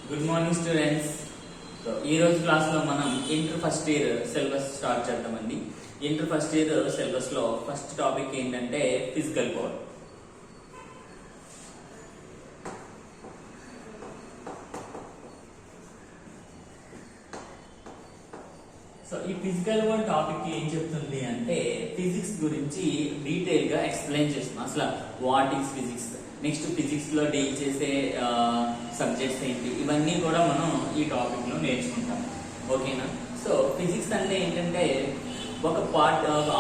Good morning students. ఈ రోజు class లో మనం inter first year syllabus start చేద్దామండి. ఇంటర్ ఫస్ట్ ఇయర్ సిలబస్ లో ఫస్ట్ టాపిక్ ఏంటంటే ఫిజికల్ పవర్. సో ఈ ఫిజికల్ పవర్ టాపిక్ ఏం చెప్తుంది అంటే ఫిజిక్స్ గురించి డీటెయిల్ గా ఎక్స్ప్లెయిన్ చేస్తుంది. అసలు what is physics, next physics లో డీల్ చేసే సబ్జెక్ట్స్ ఏంటి, ఇవన్నీ కూడా మనం ఈ టాపిక్ లో నేర్చుకుంటాం. ఓకేనా? సో ఫిజిక్స్ అంటే ఏంటంటే ఒక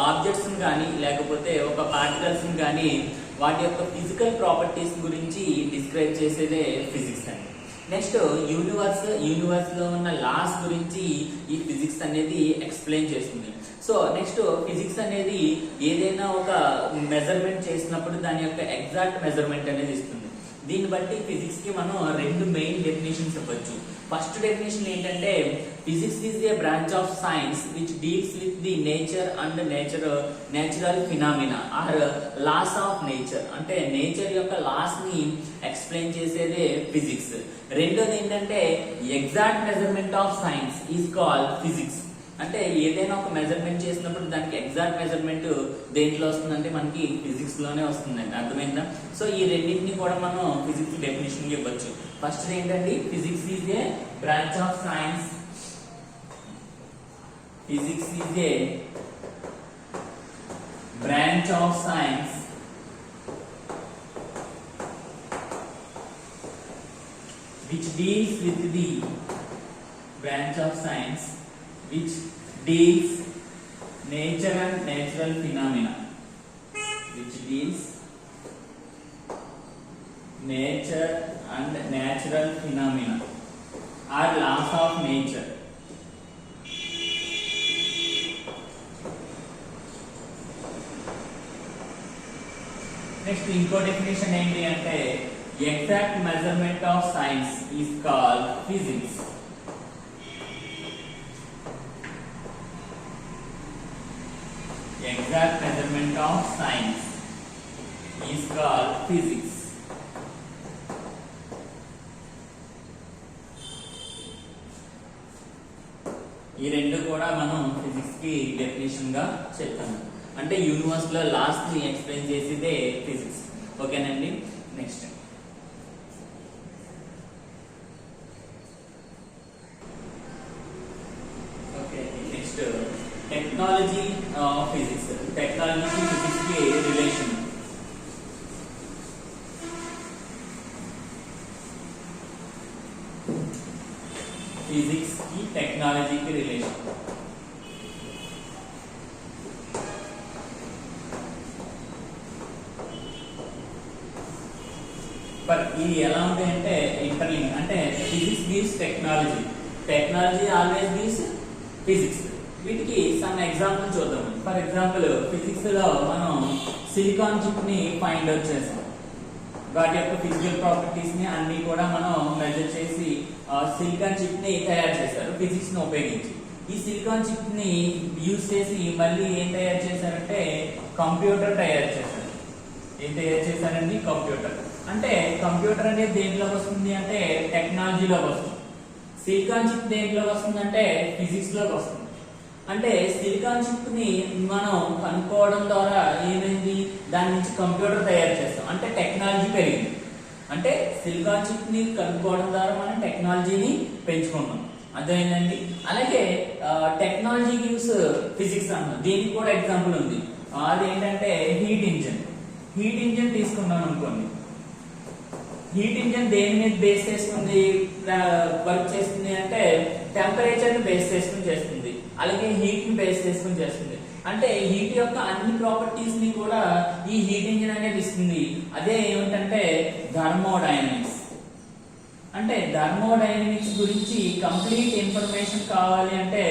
ఆబ్జెక్ట్స్ కానీ లేకపోతే ఒక పార్టికల్స్ కానీ వాటి యొక్క ఫిజికల్ ప్రాపర్టీస్ గురించి డిస్క్రైబ్ చేసేదే ఫిజిక్స్ అండి. నెక్స్ట్ యూనివర్స్ లో ఉన్న లాస్ గురించి ఈ ఫిజిక్స్ అనేది ఎక్స్ప్లెయిన్ చేస్తుంది. సో నెక్స్ట్ ఫిజిక్స్ అనేది ఏదైనా ఒక మెజర్మెంట్ చేసినప్పుడు దాని యొక్క ఎగ్జాక్ట్ మెజర్మెంట్ అనేది ఇస్తుంది. దీన్ని బట్టి ఫిజిక్స్ కి మనం రెండు మెయిన్ డెఫినేషన్స్ ఇవ్వచ్చు. ఫస్ట్ డెఫినేషన్ ఏంటంటే physics is a branch of science which deals with the nature and natural phenomena or laws of nature. అంటే నేచర్ యొక్క లాస్ ని ఎక్స్ప్లెయిన్ చేసేదే ఫిజిక్స్. రెండోది ఏంటంటే exact measurement of science is called physics. అంటే ఏదైనా ఒక మెజర్మెంట్ చేసినప్పుడు దానికి ఎగ్జాక్ట్ మెజర్మెంట్ దేంట్లో వస్తుందంటే మనకి ఫిజిక్స్ లోనే వస్తుందండి. అర్థమైందా? సో ఈ రెండింటిని కూడా మనం ఫిజిక్స్ డెఫినేషన్ ఇవ్వచ్చు. ఫస్ట్ ఏంటంటే physics is a branch of science. Physics is a branch of science which deals with the branch of science which deals nature and natural phenomena, which deals nature and natural phenomena are laws of nature. Next ఇంకో definition ఏంటి అంటే exact measurement of science is called physics. Exact measurement of science is called physics. ఈ రెండు కూడా మనం physics కి definition గా చెప్తాము. అంటే యూనివర్స్ లో లాస్ట్ ని ఎక్స్ప్లెయిన్ చేసేదే ఫిజిక్స్. ఓకేనండి? Next technology physics. Technology physics కి రిలేషన్. ఫిజిక్స్ की टेक्नोलॉजी की रिलेशन. पर ఇది ఎలా ఉందంటే ఇంటర్లింక్. అంటే physics gives technology, technology always gives physics. వీటికి సమ్ ఎగ్జాంపుల్ చూద్దాం. ఫర్ ఎగ్జాంపుల్ ఫిజిక్స్ లో మనం సిలికాన్ చిప్ ని ఫైండ్ అవుట్ చేస్తాం. వాటి యొక్క ఫిజికల్ ప్రాపర్టీస్ ని అన్ని కూడా మనం మెజర్ చేసి సిలికాన్ చిప్ ని తయారు చేశారు ఫిజిక్స్ ని ఉపయోగించి. ఈ సిలికాన్ చిప్ ని యూజ్ చేసి మళ్ళీ ఏం తయారు చేశారంటే కంప్యూటర్ తయారు చేశారు. ఏం తయారు చేశారండి? కంప్యూటర్. అంటే కంప్యూటర్ అనేది దేంట్లోకి వస్తుంది అంటే టెక్నాలజీలోకి వస్తుంది. సిలికాన్ చిప్ దేంట్లోకి వస్తుంది అంటే ఫిజిక్స్ లోకి వస్తుంది. అంటే సిలికాన్ చిప్ ని మనం కనుక్కోవడం ద్వారా ఏమైంది, దాని నుంచి కంప్యూటర్ తయారు చేస్తాం. అంటే టెక్నాలజీ పెరిగింది. అంటే సిలికాన్ చిప్ ని కనుక్కోవడం ద్వారా మనం టెక్నాలజీని పెంచుకుంటాం. అర్థమైందండి? అలాగే టెక్నాలజీ గివ్స్ ఫిజిక్స్ అన్నాం. దీనికి కూడా ఎగ్జాంపుల్ ఉంది. అదేంటంటే హీట్ ఇంజిన్. హీట్ ఇంజిన్ తీసుకున్నాం అనుకోండి. హీట్ ఇంజిన్ దేని మీద బేస్ చేసుకుంది వర్క్ చేస్తుంది అంటే టెంపరేచర్ ని బేస్ చేసుకుని చేస్తుంది. అలాగే హీట్ ని బేస్ చేసుకుని చేస్తుంది. అంటే హీట్ యొక్క అన్ని ప్రాపర్టీస్ ని కూడా ఈ హీట్ ఇంజిన్ అనేది ఇస్తుంది. అదే ఏమిటంటే థర్మోడైనమిక్స్. అంటే థర్మోడైనమిక్స్ గురించి కంప్లీట్ ఇన్ఫర్మేషన్ కావాలి అంటే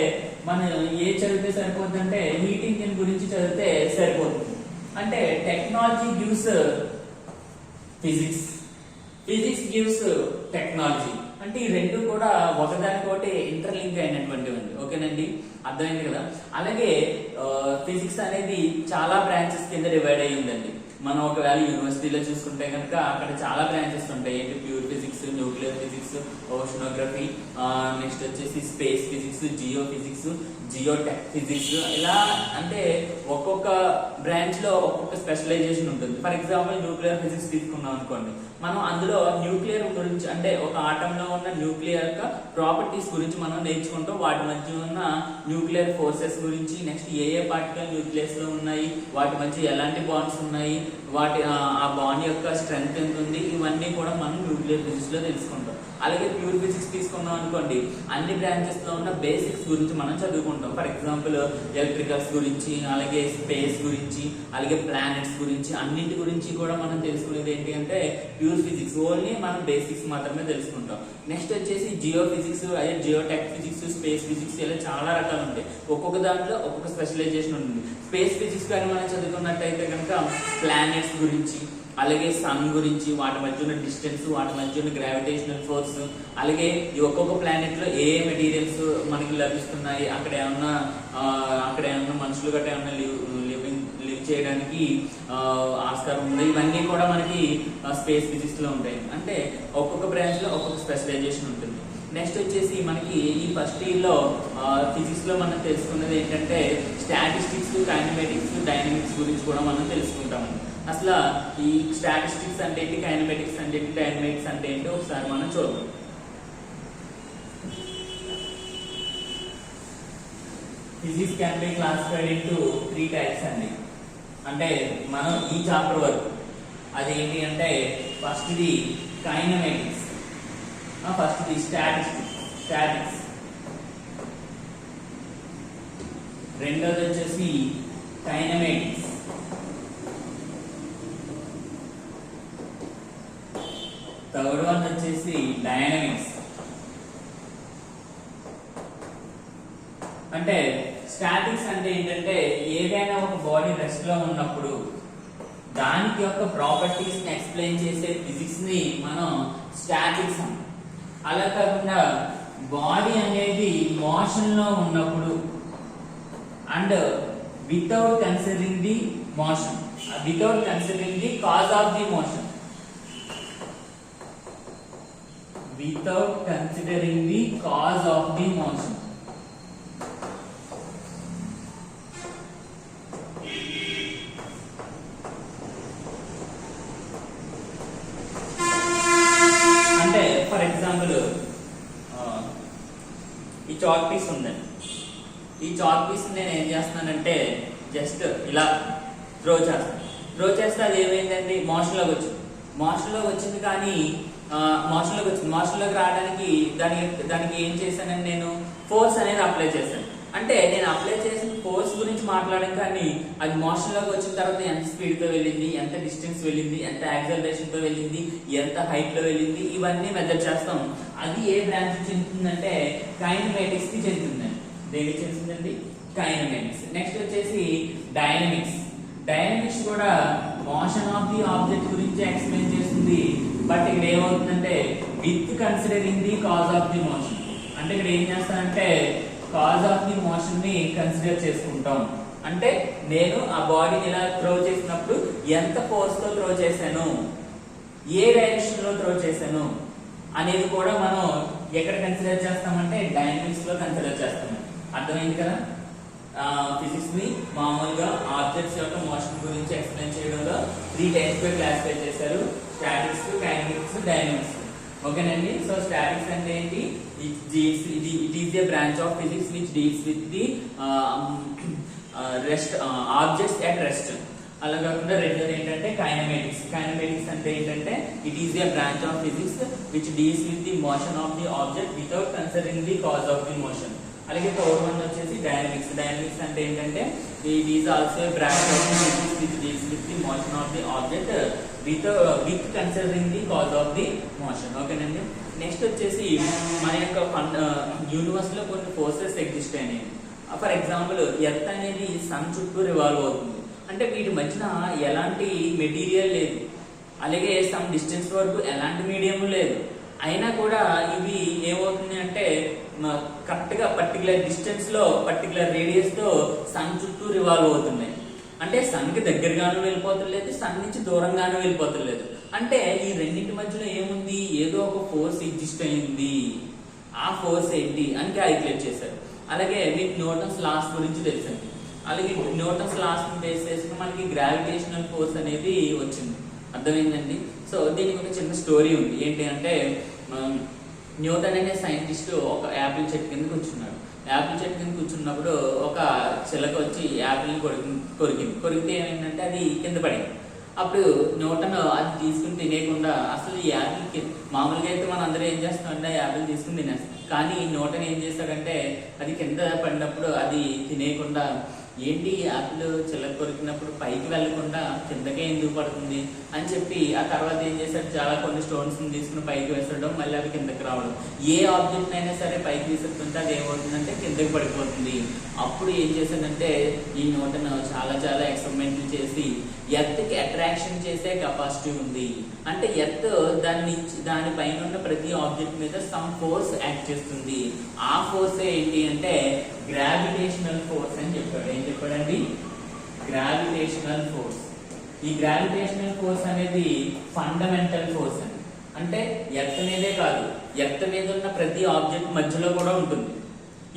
మనం ఏ చదివితే సరిపోతుంది అంటే హీట్ ఇంజిన్ గురించి చదివితే సరిపోతుంది. అంటే technology gives physics, physics gives technology. అంటే ఈ రెండు కూడా ఒకదానికొకటి ఇంటర్లింక్ అయినటువంటివి. ఓకేనండి? అర్థమైంది కదా? అలాగే ఫిజిక్స్ అనేది చాలా బ్రాంచెస్ కింద డివైడ్ అయ్యి ఉందండి. మనం ఒకవేళ యూనివర్సిటీలో చూసుకుంటే కనుక అక్కడ చాలా బ్రాంచెస్ ఉంటాయి. ఏంటి? Pure physics physics, nuclear physics, oceanography, next వచ్చేసి space physics, geophysics, geotech physics. ఇలా అంటే ఒక్కొక్క బ్రాంచ్ లో ఒక్కొక్క స్పెషలైజేషన్ ఉంటుంది. ఫర్ ఎగ్జాంపుల్ న్యూక్లియర్ ఫిజిక్స్ తీసుకున్నాం అనుకోండి, మనం అందులో న్యూక్లియర్ గురించి అంటే ఒక ఆటంలో ఉన్న న్యూక్లియర్ యొక్క ప్రాపర్టీస్ గురించి మనం నేర్చుకుంటాం. వాటి మధ్య ఉన్న న్యూక్లియర్ ఫోర్సెస్ గురించి, నెక్స్ట్ ఏ పార్టికల్ న్యూక్లియస్ లో ఉన్నాయి, వాటి మధ్య ఎలాంటి బాండ్స్ ఉన్నాయి, వాటి ఆ బాండ్ యొక్క స్ట్రెంగ్త్ ఎంత ఉంది, ఇవన్నీ కూడా మనం న్యూక్లియర్ ఫిజిక్స్ లో తెలుసుకుంటాం. అలాగే ప్యూర్ ఫిజిక్స్ తీసుకున్నాం అనుకోండి, అన్ని బ్రాంచెస్ లో ఉన్న బేసిక్స్ గురించి మనం చదువుకుంటాం. ఫర్ ఎగ్జాంపుల్ ఎలక్ట్రికల్స్ గురించి, అలాగే స్పేస్ గురించి, అలాగే ప్లానెట్స్ గురించి, అన్నింటి గురించి కూడా మనం తెలుసుకునేది ఏంటి అంటే ప్యూర్ ఫిజిక్స్. ఓన్లీ మనం బేసిక్స్ మాత్రమే తెలుసుకుంటాం. నెక్స్ట్ వచ్చేసి జియో ఫిజిక్స్, అదే జియోటెక్ ఫిజిక్స్, స్పేస్ ఫిజిక్స్, ఇలా చాలా రకాలు ఉంటాయి. ఒక్కొక్క దాంట్లో ఒక్కొక్క స్పెషలైజేషన్ ఉంటుంది. స్పేస్ ఫిజిక్స్ కానీ మనం చదువుకున్నట్టయితే కనుక ప్లానెట్స్ గురించి, అలాగే సన్ గురించి, వాటి మధ్య ఉన్న డిస్టెన్స్, వాటి మధ్య ఉన్న గ్రావిటేషనల్ ఫోర్స్, అలాగే ఈ ఒక్కొక్క ప్లానెట్ లో ఏ మెటీరియల్స్ మనకి లభిస్తున్నాయి, అక్కడ ఏమన్నా మనుషులు గట్రా ఏమన్నా లివ్ చేయడానికి ఆస్కారం ఉంది, ఇవన్నీ కూడా మనకి స్పేస్ ఫిజిక్స్ లో ఉంటాయి. అంటే ఒక్కొక్క బ్రాంచ్ లో ఒక్కొక్క స్పెషలైజేషన్ ఉంటుంది. నెక్స్ట్ వచ్చేసి మనకి ఈ ఫస్ట్ ఇయర్ లో ఫిజిక్స్ లో మనం తెలుసుకున్నది ఏంటంటే స్టాటిస్టిక్స్, కైనమాటిక్స్, డైనమిక్స్ గురించి కూడా మనం తెలుసుకుంటాము. అసలు ఈ స్టాటిస్టిక్స్ అంటే ఏంటి, కైనమాటిక్స్ అంటే ఏంటి, డైనమిక్స్ అంటే ఏంటి ఒకసారి మనం చూద్దాం. Physics can be classified into 3 types అండి. అంటే మనం ఈ చాప్టర్ వరకు అదేంటి అంటే first the kinematics, first the statics, రెండోది వచ్చేసి కైనమాటిక్స్, థర్డ్ వన్ వచ్చేసి డైనమిక్స్. అంటే స్టాటిక్స్ అంటే ఏంటంటే ఏదైనా ఒక బాడీ రెస్ట్ లో ఉన్నప్పుడు దానికి యొక్క ప్రాపర్టీస్ ని ఎక్స్ప్లెయిన్ చేసే ఫిజిక్స్ ని మనం స్టాటిక్స్ అంటాం. అలా కాకుండా బాడీ అనేది మోషన్ లో ఉన్నప్పుడు and without considering the motion, without considering the cause of the motion, without considering the cause of the motion. అంటే ఫర్ ఎగ్జాంపుల్ ఈ చాక్ పీస్ ఉందండి. ఈ చాక్ పీస్ నేను ఏం చేస్తున్నానంటే జస్ట్ ఇలా త్రో చేస్తే అది ఏమైందండి మోషన్ లోకి వచ్చింది కానీ మోషన్ లోకి రావడానికి దానికి ఏం చేశానని నేను ఫోర్స్ అనేది అప్లై చేశాను. అంటే నేను అప్లై చేసిన ఫోర్స్ గురించి మాట్లాడడం కానీ అది మోషన్ లోకి వచ్చిన తర్వాత ఎంత స్పీడ్ తో వెళ్ళింది, ఎంత డిస్టెన్స్ వెళ్ళింది, ఎంత యాక్సలరేషన్ తో వెళ్ళింది, ఎంత హైట్ లో వెళ్ళింది, ఇవన్నీ మెజర్ చేస్తాం. అది ఏ బ్రాంచ్ చెందుతుందంటే కైనమాటిక్స్ కి చెందుతుందండి. దేనికి చెందుతుందండి? కైనమాటిక్స్. నెక్స్ట్ వచ్చేసి డైనమిక్స్ కూడా మోషన్ ఆఫ్ ది ఆబ్జెక్ట్ గురించి ఎక్స్ప్లెయిన్ చేస్తుంది. బట్ ఇక్కడ ఏమవుతుందంటే with considering the cause of the motion. అంటే ఇక్కడ ఏం చేస్తానంటే కాజ్ ఆఫ్ ది మోషన్ ని కన్సిడర్ చేసుకుంటాం. అంటే నేను ఆ బాడీని ఇలా త్రో చేసినప్పుడు ఎంత ఫోర్స్ తో త్రో చేశాను, ఏ డైరెక్షన్ లో త్రో చేశాను అనేది కూడా మనం ఎక్కడ కన్సిడర్ చేస్తామంటే డైనమిక్స్ లో కన్సిడర్ చేస్తాము. అర్థమైంది కదా? ఫిజిక్స్ ని మామూలుగా ఆబ్జెక్ట్స్ యొక్క మోషన్ గురించి ఎక్స్ప్లెయిన్ చేయడంలో 3 టైప్స్ గా క్లాసిఫై చేశారు: స్టాటిక్స్, కైనమాటిక్స్, డైనమిక్స్. ఓకేనండి. సో స్టాటిక్స్ అంటే ఏంటి? It is a branch of physics which deals with the rest objects at rest. అలా కాకుండా రెండోది ఏంటంటే కైనమాటిక్స్ అంటే ఏంటంటే it is a branch of physics which deals with the motion of the object without considering the cause of the motion. అలాగే third one వచ్చేసి dynamics అంటే ఏంటంటే it is also a branch of physics which deals with the motion of the object with considering the cause of the motion. ఓకేనండి. Next వచ్చేసి మన యొక్క universe లో కొన్ని ఫోర్సెస్ ఎగ్జిస్ట్ అయినాయి. ఫర్ ఎగ్జాంపుల్ ఎర్త్ అనేది సన్ చుట్టూ రివాల్వ్ అవుతుంది. అంటే వీటి మధ్యన ఎలాంటి మెటీరియల్ లేదు, అలాగే సమ్ డిస్టెన్స్ వరకు ఎలాంటి మీడియం లేదు. అయినా కూడా ఇవి ఏమవుతుంది అంటే కరెక్ట్ గా పర్టికులర్ డిస్టెన్స్ లో పర్టికులర్ రేడియస్ తో సన్ చుట్టూ రివాల్వ్ అవుతున్నాయి. అంటే సన్ కి దగ్గరగాను వెళ్ళిపోతలేదు, సన్ నుంచి దూరంగాను వెళ్ళిపోతలేదు. అంటే ఈ రెండింటి మధ్యలో ఏముంది? ఏదో ఒక ఫోర్స్ ఎగ్జిస్ట్ అయింది, ఆ ఫోర్స్ ఏంటి అని క్యాలిక్యులేట్ చేశారు. అలాగే మీకు న్యూటన్స్ లాస్ గురించి తెలిసింది. అలాగే న్యూటన్స్ లాస్ బేస్ చేసుకుని మనకి గ్రావిటేషనల్ ఫోర్స్ అనేది వచ్చింది. అర్థమైందండి. సో దీనికి ఒక చిన్న స్టోరీ ఉంది. ఏంటి అంటే న్యూటన్ అనే సైంటిస్ట్ ఒక యాపిల్ చెట్టు కింద కూర్చున్నాడు. యాపిల్ చెట్టు కింద కూర్చున్నప్పుడు ఒక చిలక వచ్చి యాపిల్ని కొరికితే ఏమైందంటే అది కింద పడింది. అప్పుడు న్యూటన్ అది తీసుకుని తినేయకుండా, అసలు ఈ యాపిల్కి మామూలుగా అయితే మనం అందరూ ఏం చేస్తామంటే యాపిల్ తీసుకుని తినేస్తాం, కానీ న్యూటన్ ఏం చేస్తాడంటే అది కింద పడినప్పుడు అది తినేయకుండా, ఏంటి యాపిల్ చిలక కొరికినప్పుడు పైకి వెళ్లకుండా కిందకే ఎందుకు పడుతుంది అని చెప్పి ఆ తర్వాత ఏం చేశాడు, చాలా కొన్ని స్టోన్స్ తీసుకుని పైకి వేసడం, మళ్ళీ అవి కిందకి రావడం. ఏ ఆబ్జెక్ట్ అయినా సరే పైకి విసురుతుంటే అది ఏమవుతుందంటే కిందకి పడిపోతుంది. అప్పుడు ఏం చేశాడంటే ఈ న్యూటన్ చాలా చాలా ఎక్స్పెరిమెంట్లు చేసి ఎర్త్కి అట్రాక్షన్ చేసే కెపాసిటీ ఉంది, అంటే ఎర్త్ దాని పైన ఉన్న ప్రతి ఆబ్జెక్ట్ మీద సమ్ ఫోర్స్ యాక్ట్ చేస్తుంది. ఆ ఫోర్స్ ఏంటి అంటే గ్రావిటేషనల్ ఫోర్స్ అని చెప్పాడు. ఏం చెప్పాడండి? Gravitational force. ఈ గ్రావిటేషనల్ ఫోర్స్ అనేది ఫండమెంటల్ ఫోర్స్ అని, అంటే ఎర్త్ మీదే కాదు, ఎర్త్ మీద ఉన్న ప్రతి ఆబ్జెక్ట్ మధ్యలో కూడా ఉంటుంది.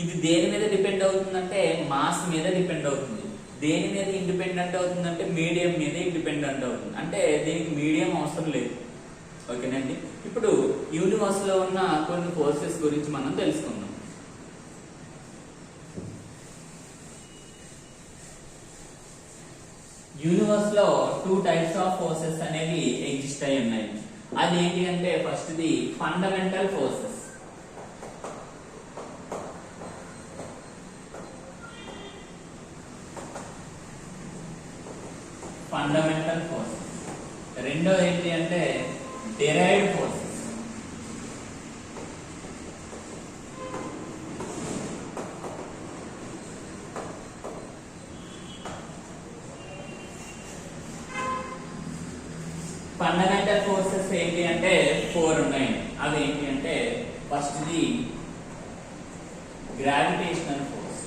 ఇది దేని మీద డిపెండ్ అవుతుందంటే మాస్ మీద డిపెండ్ అవుతుంది. దేని మీద ఇండిపెండెంట్ అవుతుందంటే మీడియం మీద ఇండిపెండెంట్ అవుతుంది. అంటే దీనికి మీడియం అవసరం లేదు. ఓకేనండి. ఇప్పుడు యూనివర్స్ లో ఉన్న కొన్ని ఫోర్సెస్ గురించి మనం తెలుసుకుందాం. యూనివర్స్ లో 2 టైప్స్ ఆఫ్ ఫోర్సెస్ అనేవి ఎగ్జిస్ట్ అయి ఉన్నాయి. అదేంటి అంటే first the fundamental forces. Fundamental forces. రెండోది ఏంటి అంటే డిరైవ్డ్ ఫోర్సెస్. ఫండమెంటల్ ఫోర్సెస్ ఏంటి అంటే 4 ఉన్నాయి. అవి ఏంటి అంటే first the gravitational force,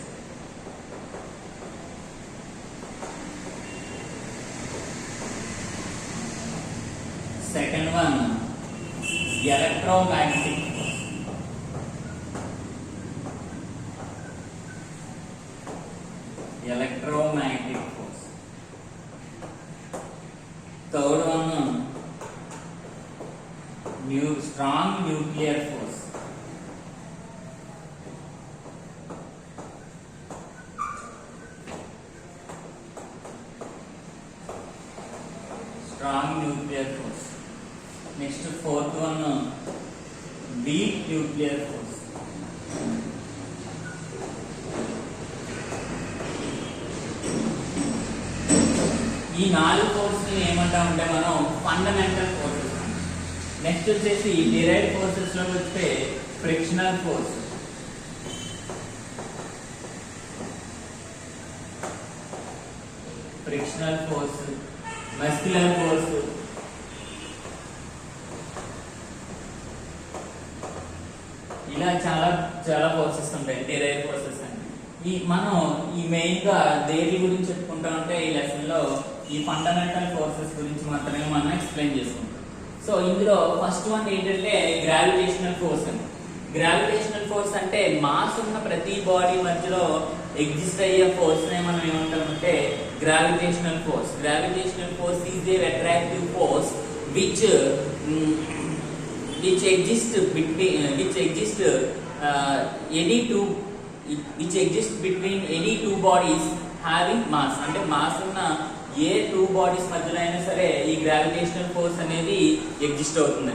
second one electromagnetic force, electromagnetic force, third one strong nuclear force, strong nuclear force. Next fourth one week nuclear force. ఈ 4 ఫోర్స్ ని ఏమంటామంటే మనం ఫండమెంటల్ ఫోర్సెస్. నెక్స్ట్ వచ్చేసి డిరైవ్డ్ ఫోర్సెస్ లో వస్తే ఫ్రిక్షనల్ ఫోర్స్, మస్క్యులర్ ఫోర్స్, ఇలా చాలా చాలా ఫోర్సెస్ ఉంటాయి డిరైవ్డ్ ఫోర్సెస్ అని. మనం ఈ మెయిన్ గా దేని గురించి చెప్పుకుంటాం అంటే ఈ లెసన్ లో ఈ ఫండమెంటల్ ఫోర్సెస్ గురించి మాత్రమే మనం ఎక్స్ప్లెయిన్ చేసుకుంటాం. సో ఇందులో ఫస్ట్ వన్ ఏంటంటే గ్రావిటేషనల్ ఫోర్స్ అని. గ్రావిటేషనల్ ఫోర్స్ అంటే మాస్ ఉన్న ప్రతి బాడీ మధ్యలో ఎగ్జిస్ట్ అయ్యే ఫోర్స్ నే మనం ఏమంటామంటే gravitational force. Gravitational force is a attractive force which exists between any two bodies having mass. అంటే మాస్ ఉన్న ఏ 2 బాడీస్ మధ్యలో అయినా సరే ఈ గ్రావిటేషనల్ ఫోర్స్ అనేది ఎగ్జిస్ట్ అవుతుంది.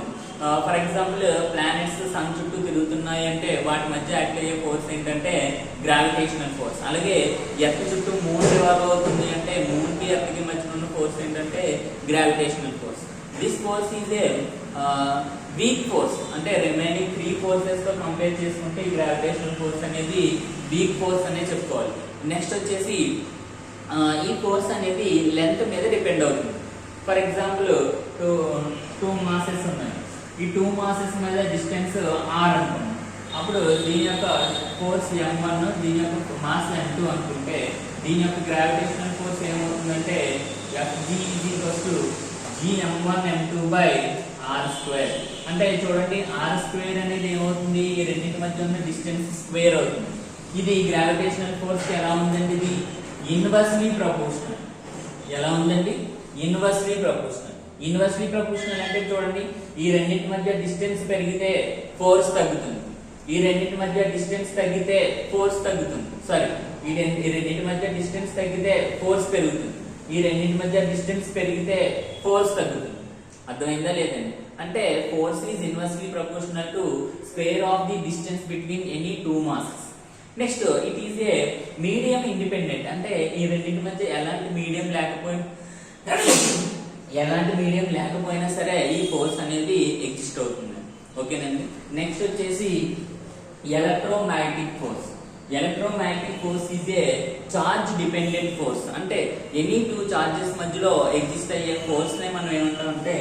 ఫర్ ఎగ్జాంపుల్ ప్లానెట్స్ సన్ చుట్టూ తిరుగుతున్నాయి అంటే వాటి మధ్య యాక్ట్ అయ్యే ఫోర్స్ ఏంటంటే గ్రావిటేషనల్ ఫోర్స్. అలాగే ఎర్త్ చుట్టూ మూన్ రివాల్వ్ అవుతుంది అంటే మూన్ కి ఎర్త్ కి మధ్య ఉన్న ఫోర్స్ ఏంటంటే gravitational force. This force is a week force. అంటే రిమైనింగ్ 3 ఫోర్సెస్ తో కంపేర్ చేసుకుంటే ఈ గ్రావిటేషనల్ ఫోర్స్ అనేది వీక్ ఫోర్స్ అనే చెప్పుకోవాలి. నెక్స్ట్ వచ్చేసి ఈ ఫోర్స్ అనేది లెంత్ మీద డిపెండ్ అవుతుంది. ఫర్ ఎగ్జాంపుల్ టూ మాసెస్ ఉన్నాయి. ఈ 2 మాసెస్ మీద డిస్టెన్స్ r అనుకున్నాం. అప్పుడు దీని యొక్క ఫోర్స్ m1, దీని యొక్క మాస్ m2 అనుకుంటే దీని యొక్క గ్రావిటేషనల్ ఫోర్స్ ఏమవుతుందంటే Fg = gm1m2/r². అంటే చూడండి ఆర్ స్క్వేర్ అనేది ఏమవుతుంది, ఈ రెండింటి మధ్య ఉన్న డిస్టెన్స్ స్క్వేర్ అవుతుంది. ఇది గ్రావిటేషనల్ ఫోర్స్ కి ఎలా ఉందండి, ఇది ఇన్వర్స్లీ ప్రపోర్షనల్. ఎలా ఉందండి, ఇన్వర్స్లీ ప్రపోర్షనల్. ఇన్వర్స్లీ ప్రపోర్షనల్ అంటే చూడండి ఈ రెండింటి మధ్య డిస్టెన్స్ పెరిగితే ఫోర్స్ తగ్గుతుంది, ఈ రెండింటి మధ్య డిస్టెన్స్ తగ్గితే ఫోర్స్ తగ్గుతుంది. సారీ, ఈ రెండింటి మధ్య డిస్టెన్స్ తగ్గితే ఫోర్స్ పెరుగుతుంది, ఈ రెండింటి మధ్య డిస్టెన్స్ పెరిగితే ఫోర్స్ తగ్గుతుంది. అర్థమైందా లేదండి? అంటే force is inversely proportional to square of the distance between any two masses. Next it is a medium independent. అంటే ఈ రెండింటి మధ్య ఎలాంటి మీడియం లేకపోయినా సరే ఈ ఫోర్స్ అనేది ఎగ్జిస్ట్ అవుతుంది. ఓకేనండి. నెక్స్ట్ వచ్చేసి electromagnetic force. Electromagnetic force is a charge dependent force. అంటే ఎనీ టూ చార్జెస్ మధ్యలో ఎగ్జిస్ట్ అయ్యే ఫోర్స్ నే మనం ఏమంటామంటే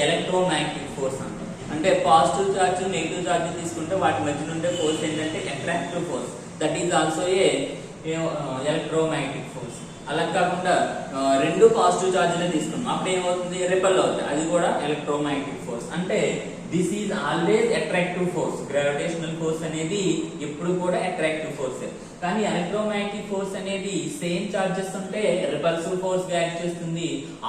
ఎలక్ట్రోమాగ్నెటిక్ ఫోర్స్ అంటాం. అంటే పాజిటివ్ చార్జ్ నెగిటివ్ చార్జ్ తీసుకుంటే వాటి మధ్య ఉండే ఫోర్స్ ఏంటంటే attractive force. That is also A electromagnetic force. అలా కాకుండా రెండు పాజిటివ్ చార్జీలే తీసుకున్నాం అప్పుడు ఏమవుతుంది, రిపెల్ అవుతుంది, అది కూడా ఎలక్ట్రోమాగ్నెటిక్ ఫోర్స్. అంటే this is always attractive force. Gravitational force అనేది ఎప్పుడు కూడా అట్రాక్టివ్ ఫోర్స్. కానీ ఎలక్ట్రోమాగ్నెటిక్ ఫోర్స్ అనేది సేమ్ చార్జెస్ ఉంటే రిపల్సివ్ ఫోర్స్ గా యాక్ట్ చేస్తుంది,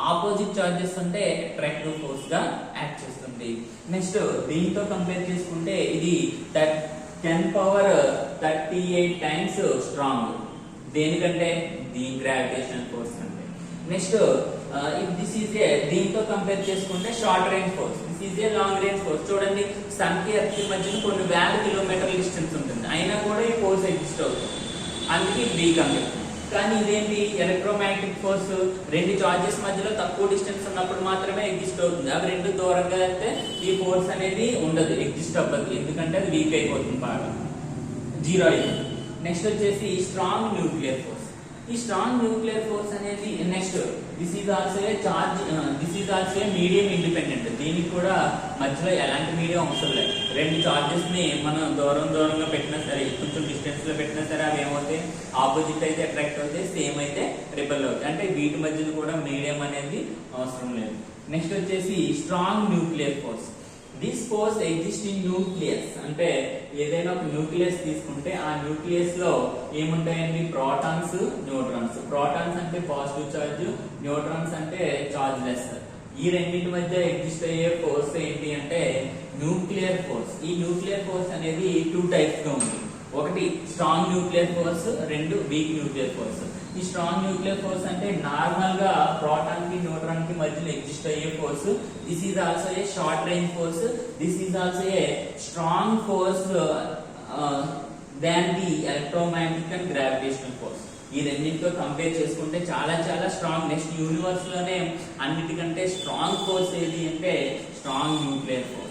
ఆపోజిట్ చార్జెస్ ఉంటే అట్రాక్టివ్ ఫోర్స్ గా యాక్ట్ చేస్తుంది. నెక్స్ట్ దీంతో కంపేర్ చేసుకుంటే ఇది 10⁻38 టైమ్స్ స్ట్రాంగ్. దేనికంటే ది గ్రావిటేషనల్ ఫోర్స్ కంటే. నెక్స్ట్ దిస్ ఈజ్ ఏ దీంతో కంపేర్ చేసుకుంటే short range force, this is a long range force. చూడండి సన్ కి ఎర్త్ కి మధ్య కొన్ని వేల కిలోమీటర్ల డిస్టెన్స్ ఉంటుంది, అయినా కూడా ఈ ఫోర్స్ ఎగ్జిస్ట్ అవుతుంది, అందుకే వీక్ అంటే. కానీ ఇదేంటి, ఎలక్ట్రోమాగ్నెటిక్ ఫోర్స్ రెండు చార్జెస్ మధ్యలో తక్కువ డిస్టెన్స్ ఉన్నప్పుడు మాత్రమే ఎగ్జిస్ట్ అవుతుంది. అవి రెండు దూరంగా వెళ్తే ఈ ఫోర్స్ అనేది ఉండదు, ఎగ్జిస్ట్ అవ్వదు, ఎందుకంటే అది వీక్ అయిపోతుంది, బాగా జీరో అయిపోతుంది. నెక్స్ట్ వచ్చేసి స్ట్రాంగ్ న్యూక్లియర్ ఫోర్స్. ఈ స్ట్రాంగ్ న్యూక్లియర్ ఫోర్స్ అనేది next this is also a charge, this is also A medium independent. దీనికి కూడా మధ్యలో ఎలాంటి మీడియం అవసరం లేదు. రెండు చార్జెస్ ని మనం దూరంగా పెట్టినా సరే, కొంచెం డిస్టెన్స్ లో పెట్టినా సరే అవి ఏమవుతాయి, ఆపోజిట్ అయితే అట్రాక్ట్ అవుతాయి, సేమ్ అయితే రిపెల్ అవుతాయి. అంటే వీటి మధ్యలో కూడా మీడియం అనేది అవసరం లేదు. నెక్స్ట్ వచ్చేసి strong nuclear force. This force exist in nucleus. అంటే ఏదైనా ఒక న్యూక్లియస్ తీసుకుంటే ఆ న్యూక్లియస్ లో ఏముంటాయండి, ప్రోటాన్స్, న్యూట్రాన్స్. ప్రోటాన్స్ అంటే పాజిటివ్ చార్జ్, న్యూట్రాన్స్ అంటే చార్జ్ లెస్. ఈ రెండింటి మధ్య ఎగ్జిస్ట్ అయ్యే ఫోర్స్ ఏంటి అంటే న్యూక్లియర్ ఫోర్స్. ఈ న్యూక్లియర్ ఫోర్స్ అనేది టూ టైప్స్ గా ఉంది. ఒకటి స్ట్రాంగ్ న్యూక్లియర్ ఫోర్స్, రెండు వీక్ న్యూక్లియర్ ఫోర్స్. ఈ స్ట్రాంగ్ న్యూక్లియర్ ఫోర్స్ అంటే నార్మల్ గా ప్రోటాన్ కి న్యూట్రాన్ కి మధ్యలో ఎగ్జిస్ట్ అయ్యే force. This is also A short range force. This is also a strong force than the electromagnetic and gravitational force. ఈ రెండింటితో కంపేర్ చేసుకుంటే చాలా చాలా స్ట్రాంగ్. నెక్స్ట్ యూనివర్స్ లోనే అన్నిటికంటే స్ట్రాంగ్ ఫోర్స్ ఏది అంటే స్ట్రాంగ్ న్యూక్లియర్ ఫోర్స్.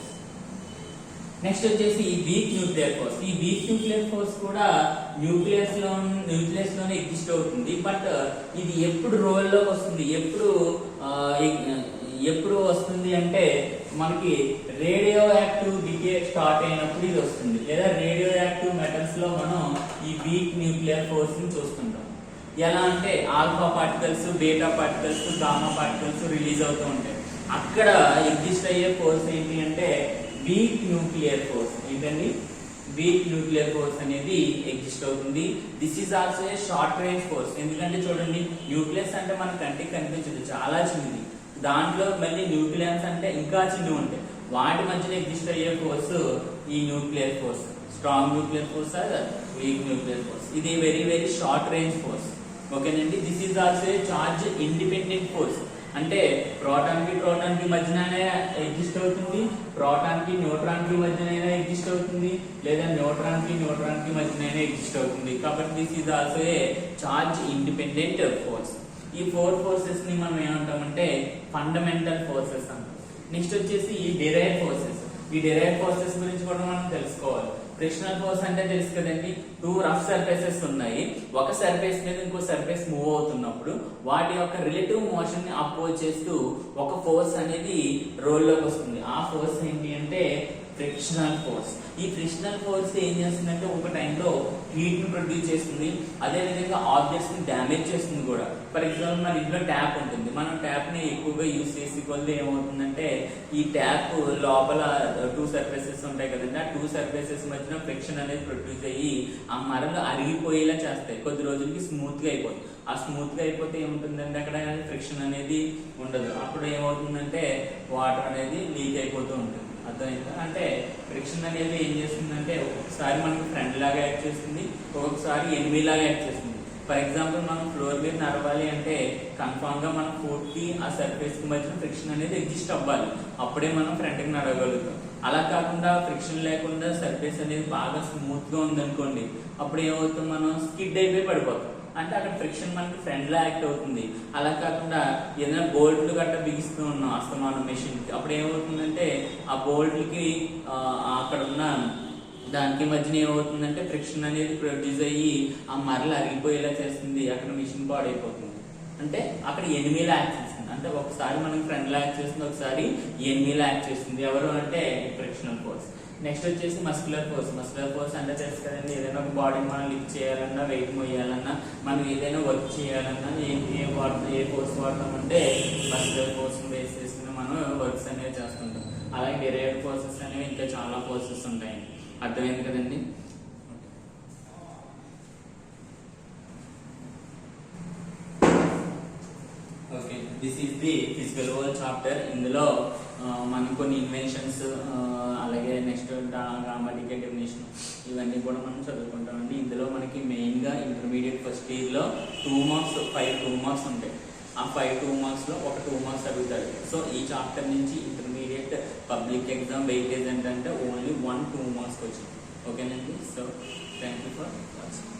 నెక్స్ట్ వచ్చేసి వీక్ న్యూక్లియర్ ఫోర్స్. ఈ వీక్ న్యూక్లియర్ ఫోర్స్ కూడా న్యూక్లియస్ లోనే ఎగ్జిస్ట్ అవుతుంది. బట్ ఇది ఎప్పుడు రోల్ లోకి వస్తుంది, ఎప్పుడు వస్తుంది అంటే మనకి రేడియో యాక్టివ్ డికే స్టార్ట్ అయినప్పుడు ఇది వస్తుంది, లేదా రేడియో యాక్టివ్ మెటల్స్ లో మనం ఈ వీక్ న్యూక్లియర్ ఫోర్స్ ని చూస్తుంటాం. ఎలా అంటే alpha particles, beta particles, gamma particles release అవుతూ ఉంటాయి. అక్కడ ఎగ్జిస్ట్ అయ్యే ఫోర్స్ ఏంటి అంటే వీక్ న్యూక్లియర్ ఫోర్స్. ఏంటండి, వీక్ న్యూక్లియర్ ఫోర్స్ అనేది ఎగ్జిస్ట్ అవుతుంది. This is also A short range force. ఎందుకంటే చూడండి న్యూక్లియస్ అంటే మన కంటికి కనిపించదు, చాలా చిన్నది. దాంట్లో మళ్ళీ న్యూక్లియన్స్ అంటే ఇంకా చిన్నవి ఉంటాయి. వాటి మధ్యలో ఎగ్జిస్ట్ అయ్యే ఫోర్స్ ఈ nuclear force. Strong nuclear force or weak nuclear force. ఇది very very short range force. ఓకేనండి. This is also a charge independent force. అంటే ప్రోటాన్ కి మధ్యనైనా ఎగ్జిస్ట్ అవుతుంది, ప్రోటాన్ కి న్యూట్రాన్ కి మధ్యనైనా ఎగ్జిస్ట్ అవుతుంది, లేదా న్యూట్రాన్ కి మధ్యనైనా ఎగ్జిస్ట్ అవుతుంది. కాబట్టి this is also a charge independent force. ఈ ఫోర్ ఫోర్సెస్ ని మనం ఏమంటామంటే ఫండమెంటల్ ఫోర్సెస్ అంటాం. నెక్స్ట్ వచ్చేసి డిరైవ్ ఫోర్సెస్. ఈ డిరైవ్ ఫోర్సెస్ గురించి కూడా మనం తెలుసుకోవాలి. ఫ్రిక్షనల్ ఫోర్స్ అంటే తెలుసు కదండి, టూ రఫ్ సర్ఫేసెస్ ఉన్నాయి, ఒక సర్ఫేస్ మీద ఇంకో సర్ఫేస్ మూవ్ అవుతున్నప్పుడు వాటి యొక్క రిలేటివ్ మోషన్ ని అపోజ్ చేస్తూ ఒక ఫోర్స్ అనేది రోల్ లోకి వస్తుంది. ఆ ఫోర్స్ ఏంటి అంటే ఫ్రిక్షనల్ ఫోర్స్. ఈ ఫ్రిక్షనల్ ఫోర్స్ ఏం చేస్తుందంటే ఒక టైంలో హీట్ ని ప్రొడ్యూస్ చేస్తుంది, అదే విధంగా ఆబ్జెక్ట్స్ ని డ్యామేజ్ చేస్తుంది కూడా. ఫర్ ఎగ్జాంపుల్ మన ఇంట్లో ట్యాప్ ఉంటుంది, మనం ట్యాప్ ని ఎక్కువగా యూజ్ చేసే కొద్ది ఏమవుతుందంటే ఈ ట్యాప్ లోపల 2 సర్ఫేసెస్ ఉంటాయి కదండి, ఆ 2 సర్ఫేసెస్ మధ్యన ఫ్రిక్షన్ అనేది ప్రొడ్యూస్ అయ్యి ఆ మరలు అరిగిపోయేలా చేస్తాయి. కొద్ది రోజులకి స్మూత్ గా అయిపోతుంది. ఆ స్మూత్ గా అయిపోతే ఏముంటుందంటే అక్కడ ఫ్రిక్షన్ అనేది ఉండదు. అప్పుడు ఏమవుతుందంటే వాటర్ అనేది లీక్ అయిపోతూ ఉంటుంది. అర్థమైందా? అంటే ఫ్రిక్షన్ అనేది ఏం చేస్తుందంటే ఒక్కొక్కసారి మనకి ఫ్రెండ్ లాగా యాక్ట్ చేస్తుంది, ఒక్కొక్కసారి ఎనిమీ లాగా యాక్ట్ చేస్తుంది. ఫర్ ఎగ్జాంపుల్ మనం ఫ్లోర్ మీద నడవాలి అంటే కన్ఫామ్ గా మన ఫుట్ కి ఆ సర్ఫేస్ కి మధ్యన ఫ్రిక్షన్ అనేది ఎగ్జిస్ట్ అవ్వాలి, అప్పుడే మనం ఫ్రంట్ కి నడవగలుగుతాం. అలా కాకుండా ఫ్రిక్షన్ లేకుండా సర్ఫేస్ అనేది బాగా స్మూత్ గా ఉందనుకోండి, అప్పుడు ఏమవుతుంది, మనం స్కిడ్ అయిపోయి పడిపోతాం. అంటే అక్కడ ఫ్రిక్షన్ మనకి ఫ్రెండ్ లా యాక్ట్ అవుతుంది. అలా కాకుండా ఏదైనా బోల్ట్లు గట్ట బిగిస్తూ ఉన్నాం అస్తమానం మెషిన్ కి, అప్పుడు ఏమవుతుందంటే ఆ బోల్ట్లకి అక్కడ ఉన్న దానికి మధ్యన ఏమవుతుందంటే ఫ్రిక్షన్ అనేది ప్రొడ్యూస్ అయ్యి ఆ మరలు అరిగిపోయేలా చేస్తుంది, అక్కడ మిషన్ పాడైపోతుంది. అంటే అక్కడ ఎనిమీలా యాక్ట్ చేస్తుంది. అంటే ఒకసారి మనకి ఫ్రెండ్ లా యాక్ట్ చేస్తుంది, ఒకసారి ఎనిమీలా యాక్ట్ చేస్తుంది. ఎవరు అంటే ఫ్రిక్షనల్ ఫోర్స్. నెక్స్ట్ వచ్చేసి మస్కులర్ ఫోర్స్. మస్కులర్ ఫోర్స్ అంటే తెలుసు కదండి, ఏదైనా ఒక బాడీని మనం లిఫ్ట్ చేయాలన్నా, వెయిట్ మోయాలన్నా, మనం ఏదైనా వర్క్ చేయాలన్నా ఏ ఫోర్స్ వాడతామంటే మస్కులర్ ఫోర్స్ బేస్ చేసుకుని మనం వర్క్స్ అనేవి చేస్తుంటాం. అలాగే డిరైవ్డ్ ఫోర్సెస్ అనేవి ఇంకా చాలా ఫోర్సెస్ ఉంటాయి. అర్థమైంది కదండి? Okay, this is the physical world chapter. ఇందులో మనం కొన్ని ఇన్వెన్షన్స్, అలాగే నెక్స్ట్ గ్రామటికల్ డెఫినేషన్, ఇవన్నీ కూడా మనం చదువుకుంటామండి. ఇందులో మనకి మెయిన్ గా ఇంటర్మీడియట్ ఫస్ట్ ఇయర్ లో 2 మార్క్స్ 5 2 మార్క్స్ ఉంటాయి. ఆ 5 2 మార్క్స్ లో ఒక 2 మార్క్స్ అడుగుతాడు. సో ఈ చాప్టర్ నుంచి ఇంటర్మీడియట్ పబ్లిక్ ఎగ్జామ్ వెయిటేజ్ ఏంటంటే ఓన్లీ 1 2 మార్క్స్ వచ్చింది. ఓకేనండి? So thank you for watching.